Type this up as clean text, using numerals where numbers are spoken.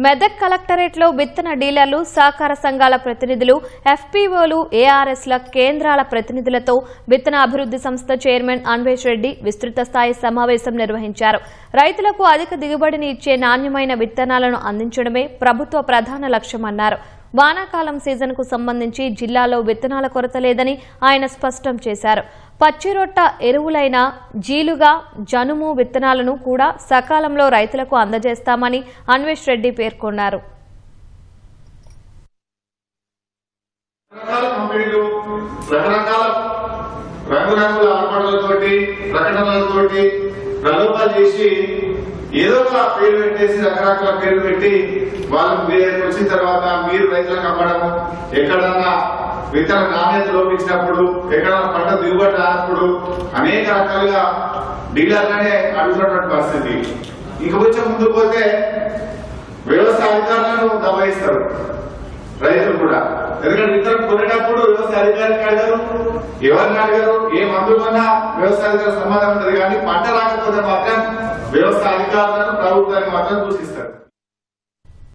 మెదక్ కలెక్టరేట్లో విత్తన డీలర్లు, సహకార సంఘాల ప్రతినిధులు, ఎఫ్పీఓలు, ఏఆర్ఎస్ల కేంద్రాల ప్రతినిధులతో విత్తన అభివృద్ది సంస్థ చైర్మన్ అన్వేష్ రెడ్డి విస్తృత స్థాయి సమావేశం నిర్వహించారు. రైతులకు అధిక దిగుబడిని ఇచ్చే నాణ్యమైన విత్తనాలను అందించడమే ప్రభుత్వ ప్రధాన లక్ష్యమన్నారు. వానాకాలం సీజన్కు సంబంధించి జిల్లాలో విత్తనాల కొరత లేదని ఆయన స్పష్టం చేశారు. పచ్చిరొట్ట ఎరువులైన జీలుగా, జనుము విత్తనాలను కూడా సకాలంలో రైతులకు అందజేస్తామని అన్వేష్ రెడ్డి పేర్కొన్నారు. ఏదో ఒక పేరు పెట్టేసి రకరకాల పేరు పెట్టి వాళ్ళకు వచ్చిన తర్వాత మీరు రైతులకు అమ్మడము, ఎక్కడన్నా విత్తన నాణ్యత లోపించినప్పుడు, ఎక్కడన్నా పంట దిగుబడి రానప్పుడు అనేక రకాలుగా డీలర్లనే అడుగుతున్నటువంటి పరిస్థితి. ఇక వచ్చే ముందు పోతే వ్యవసాయ అధికారులను దబాయిస్తారు రైతులు కూడా. ఎందుకంటే విత్తనం కొనేటప్పుడు వ్యవసాయ అధికారికి అడగరు, ఎవరిని అడగరు, ఏ మందు కొన్నా వ్యవసాయ అధికారుల సమాధానం ఉంటుంది. కానీ పంట రాకపోతే మాత్రం వ్యవసాయ అధికారులను ప్రభుత్వాన్ని మాత్రం దూషిస్తారు.